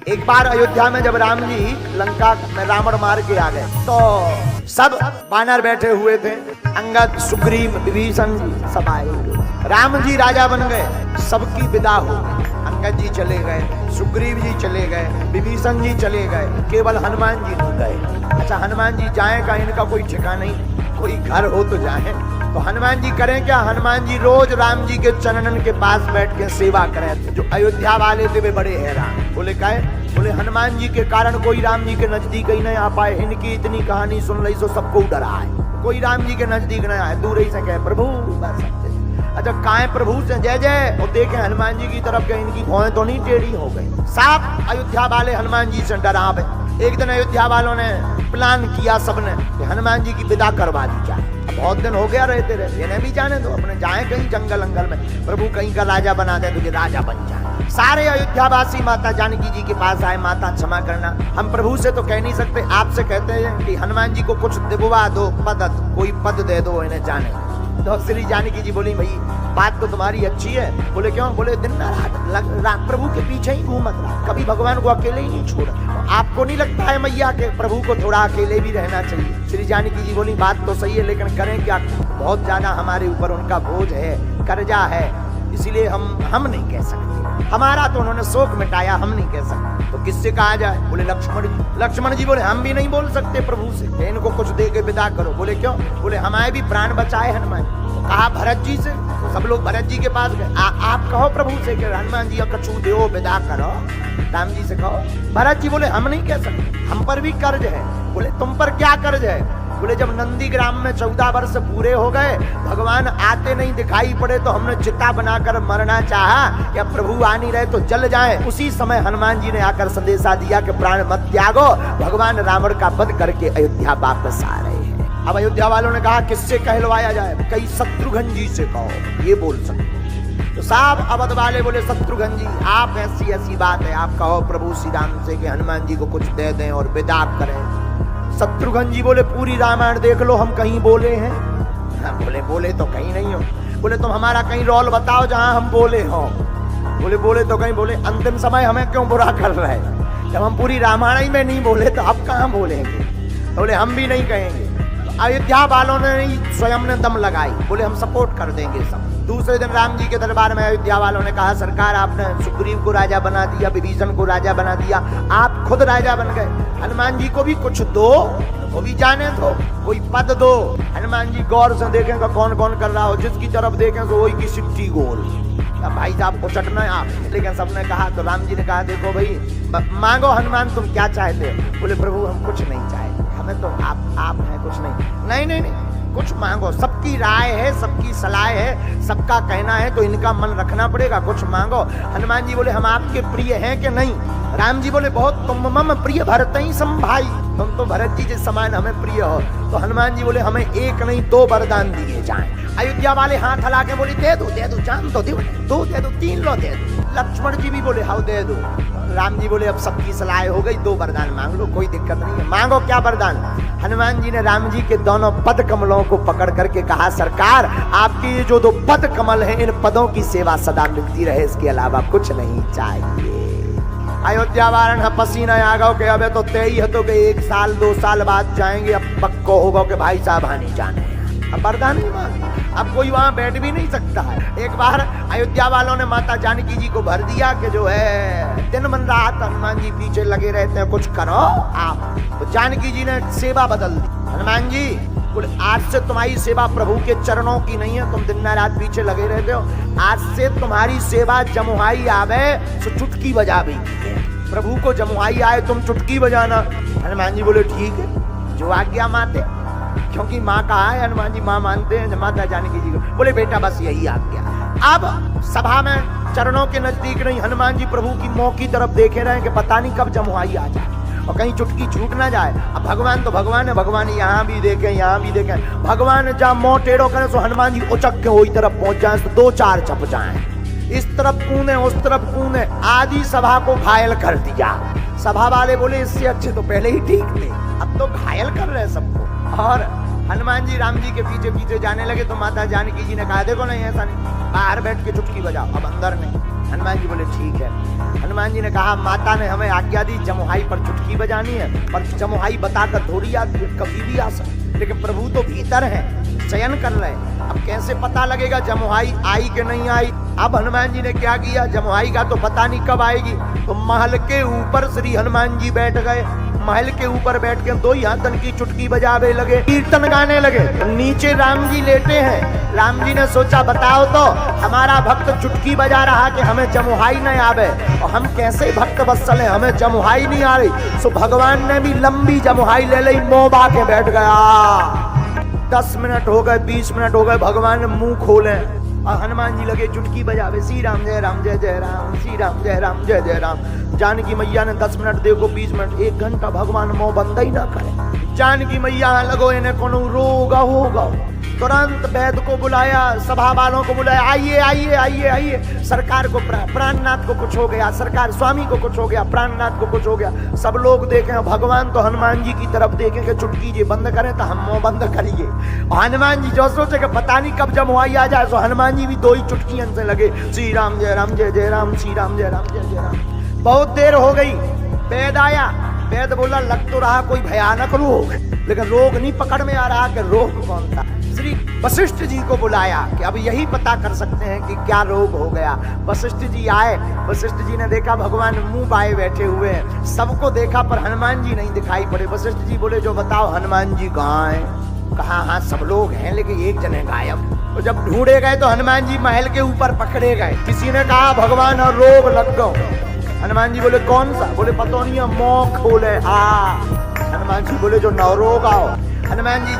एक बार अयोध्या में जब राम जी लंका में रावण मार के आ गए तो सब बानर बैठे हुए थे, अंगद, सुग्रीव, विभीषण जी सब आए हुए। राम जी राजा बन गए, सबकी विदा हो गई। अंगद जी चले गए, सुग्रीव जी चले गए, विभीषण जी चले गए, केवल हनुमान जी नहीं गए। अच्छा, हनुमान जी जाए का इनका कोई ठिकाना नहीं, कोई घर हो तो जाए। तो हनुमान जी करें क्या? हनुमान जी रोज राम जी के चरणन के पास बैठ के सेवा करें। जो अयोध्या वाले थे वे बड़े हैरान, बोले काहे? बोले हनुमान जी के कारण कोई राम जी के नजदीक ही नहीं आ पाए। इनकी इतनी कहानी सुन ली तो सबको डरा है, कोई राम जी के नजदीक नहीं आए, दूर ही से कहे प्रभु बस। अच्छा, काहे प्रभु से जय जय, और देखे हनुमान जी की तरफ के इनकी भौएं तो नहीं टेढ़ी हो गई। साफ अयोध्या वाले हनुमान जी से डरावे। एक दिन अयोध्या वालों ने प्लान किया सबने कि हनुमान जी की विदा करवा दी जाए। बहुत दिन हो गया रहते रहते, इन्हें भी जाने दो, अपने जाए कहीं जंगल अंगल में, प्रभु कहीं का राजा बना दे, तुझे राजा बन जाए। सारे अयोध्यावासी माता जानकी जी के पास आए, माता क्षमा करना, हम प्रभु से तो कह नहीं सकते, आपसे कहते हैं कि हनुमान जी को कुछ दिलवा दो, पद, कोई पद दे दो इन्हें जाने। तो श्री जानकी जी बोली, भाई बात तो तुम्हारी अच्छी है। बोले क्यों? बोले दिन रात प्रभु के पीछे ही घूमत रहा, कभी भगवान को अकेले ही नहीं छोड़ा। आपको नहीं लगता है मैया के प्रभु को थोड़ा अकेले भी रहना चाहिए? श्री जानकी जी बोली, बात तो सही है, लेकिन करें क्या? बहुत ज्यादा हमारे ऊपर उनका बोझ है, कर्जा है, इसीलिए हम नहीं कह सकते। हमारा तो उन्होंने शोक मिटाया, हम नहीं कह सकते, तो किससे कहा जाए? बोले लक्ष्मण जी। लक्ष्मण जी बोले, हम भी नहीं बोल सकते प्रभु से, इनको कुछ दे के विदा करो। बोले क्यों? बोले हमारे भी प्राण बचाए हनुमान। कहा भरत जी से, सब लोग भरत जी के पास गए, आप कहो प्रभु से कि हनुमान जी का कछू दो, विदा करो। राम जी से कहो। भरत जी बोले, हम नहीं कह सकते, हम पर भी कर्ज है। बोले तुम पर क्या कर्ज है? बोले जब नंदीग्राम में 14 वर्ष पूरे हो गए, भगवान आते नहीं दिखाई पड़े, तो हमने चिता बनाकर मरना चाहा, या प्रभु आ नहीं रहे तो जल जाए। उसी समय हनुमान जी ने आकर संदेशा दिया कि प्राण मत त्यागो, भगवान रावण का वध करके अयोध्या वापस आ रहे हैं। अब अयोध्या वालों ने कहा किससे कहलवाया जाए? कई शत्रुघ्न जी से कहो, ये बोल सकते। तो साहब अवध वाले बोले, शत्रुघ्न जी आप ऐसी ऐसी बात है, आप कहो प्रभु श्री राम से कि हनुमान जी को कुछ दे दें और विदा करें। शत्रुघ्न जी बोले, पूरी रामायण देख लो, हम कहीं बोले हैं? बोले बोले तो कहीं नहीं हो। बोले तुम हमारा कहीं रोल बताओ जहां हम बोले हो। बोले बोले तो कहीं। बोले अंतिम समय हमें क्यों बुरा कर रहे हैं? जब हम पूरी रामायण में नहीं बोले तो अब कहां बोलेंगे? बोले हम भी नहीं कहेंगे। तो अयोध्या वालों ने स्वयं ने दम लगाई, बोले हम सपोर्ट कर देंगे सब। दूसरे दिन राम जी के दरबार में अयोध्या वालों ने कहा, सरकार आपने सुग्रीव को राजा बना दिया, विभीषण को राजा बना दिया, आप खुद राजा बन गए, हनुमान जी को भी कुछ दो, वो भी जाने दो, कोई पद दो। हनुमान जी गौर से देखेंगे कौन कौन कर रहा हो, जिसकी तरफ देखें तो वही की सिट्टी गोल। भाई साहब को चटना है आप। लेकिन सबने कहा, तो राम जी ने कहा, देखो भाई मांगो हनुमान, तुम क्या चाहते हो? बोले प्रभु हम कुछ नहीं चाहते, हमें तो आप हैं, कुछ नहीं। नहीं कुछ मांगो, सबकी राय है, सबकी सलाह है, सबका कहना है, तो इनका मन रखना पड़ेगा, कुछ मांगो। हनुमान जी बोले, हम आपके प्रिय हैं कि नहीं? राम जी बोले, बहुत तुम मम प्रिय भरत ही सम भाई, तुम तो भरत जी के समान हमें प्रिय हो। तो हनुमान जी बोले, हमें एक नहीं 2 वरदान दिए जाएं। अयोध्या वाले हाथ हला के बोले, दे दो जान तो दो दे दो, 3 लो दे दो। लक्ष्मण जी भी बोले, हाँ दे दो। राम जी बोले, अब सबकी सलाह हो गई, 2 वरदान मांग लो, कोई दिक्कत नहीं है, मांगो क्या वरदान? हनुमान जी ने राम जी के दोनों पद कमलों को पकड़ करके कहा, सरकार आपके ये जो 2 पद कमल हैं, इन पदों की सेवा सदा मिलती रहे, इसके अलावा कुछ नहीं चाहिए। अयोध्या वारण पसीना आ गो के अब तो तय है तो 1 साल 2 साल बाद जाएंगे, अब पक्को होगा कि भाई साहब आने जाने हैं। अब वरदान नहीं मांग, अब कोई वहां बैठ भी नहीं सकता है। एक बार अयोध्या वालों ने माता जानकी जी को भर दिया कि जो है दिन मन रात हनुमान जी पीछे लगे रहते हैं, कुछ करो आप। तो जानकी जी ने सेवा बदल दी। हनुमान जी बोले, आज से तुम्हारी सेवा प्रभु के चरणों की नहीं है, तुम दिन रात पीछे लगे रहते हो, आज से तुम्हारी सेवा जमुहाई आवे तो चुटकी बजा भी, प्रभु को जमुहाई आए तुम चुटकी बजाना। हनुमान जी बोले ठीक है, जो आज्ञा माते, क्योंकि माँ कहा है, हनुमान जी माँ मानते हैं माता जानकी जी को। बोले बेटा बस यही आज्ञा। अब सभा में चरणों के नजदीक नहीं, हनुमान जी प्रभु की मुंह की तरफ देखे रहे कि पता नहीं कब जमुहाई आ जाए और कहीं चुटकी छूट ना जाए। अब भगवान तो भगवान है, भगवान यहाँ भी देखें यहाँ भी देखें, भगवान जहाँ मुंह टेढ़ो करे तो हनुमान जी उचक के वही तरफ पहुंच जाए, तो 2-4 चप जाए, इस तरफ कूदे उस तरफ कूदे, आधी सभा को घायल कर दिया। सभा वाले बोले, इससे अच्छे तो पहले ही ठीक थे, अब तो घायल कर रहे सबको। और हनुमान जी राम जी के पीछे पीछे जाने लगे तो माता जानकी जी ने कहा, देखो नहीं ऐसा नहीं, बाहर बैठ के चुटकी बजाओ। अब अंदर नहीं, हनुमान जी बोले ठीक है। हनुमान जी ने कहा माता ने हमें आज्ञा दी जमुहाई पर चुटकी बजानी है, पर जमुहाई बताकर थोड़ी आती है, कभी भी आ सकती, लेकिन प्रभु तो भीतर है, चयन कर रहे हैं, अब कैसे पता लगेगा जमुहाई आई कि नहीं आई। अब हनुमान जी ने क्या किया, जमुहाई का तो पता नहीं कब आएगी, तो महल के ऊपर श्री हनुमान जी बैठ गए। महल के ऊपर बैठ के दो यातन की चुटकी बजावे लगे, कीर्तन गाने लगे। नीचे राम जी लेटे हैं। राम जी ने सोचा बताओ तो हमारा भक्त चुटकी बजा रहा कि हमें जमुहाई नहीं आवे, और हम कैसे भक्त वत्सल हैं, हमें जमुहाई नहीं आ रही। सो भगवान ने भी लंबी जमुहाई ले ली, मोबा के बैठ गया। 10 मिनट हो गए, 20 मिनट हो गए, भगवान ने मुंह खोले और हनुमान जी लगे चुटकी बजावे, श्री राम जय राम जय जय राम, श्री राम जय राम जय जय राम। जानकी मैया ने 10 मिनट देखो, 20 मिनट, 1 घंटा भगवान मुंह बंद ही ना करे। जानकी मैया लगो इन्हें कोनो रोग होगा। तुरंत वैद्य को बुलाया, सभा वालों को बुलाया, आइए आइए आइए आइए। सरकार को प्राणनाथ को कुछ हो गया, सरकार स्वामी को कुछ हो गया, प्राणनाथ को कुछ हो गया। सब लोग देखें, भगवान तो हनुमान जी की तरफ देखें कि चुटकी जी बंद करें तो हम मुंह बंद करिए। और हनुमान जी जो सोचे कि पता नहीं कब जमुहाई आ जाए, तो हनुमान जी भी 2 ही चुटकियों से लगे, श्री राम जय राम जय जय राम, श्री राम जय राम जय जय राम। बहुत देर हो गई, वैद आया। वैद बोला लग तो रहा कोई भयानक रोग, लेकिन रोग नहीं पकड़ में आ रहा कि रोग कौन था। श्री वशिष्ठ जी को बुलाया कि अब यही पता कर सकते हैं कि क्या रोग हो गया। वशिष्ठ जी आए। वशिष्ठ जी ने देखा भगवान मुंह बाए बैठे हुए हैं, सबको देखा पर हनुमान जी नहीं दिखाई पड़े। वशिष्ठ जी बोले जो बताओ हनुमान जी कहाँ हैं? कहा हाँ सब लोग हैं लेकिन एक जने गायब। तो जब ढूंढे गए तो हनुमान जी महल के ऊपर पकड़े गए। किसी ने कहा भगवान और रोग लग गए। हनुमान जी बोले कौन सा? बोले पता नहीं, मुंह खोले। हाँ। हनुमान जी बोले जो नवरोग आओ। हनुमान जी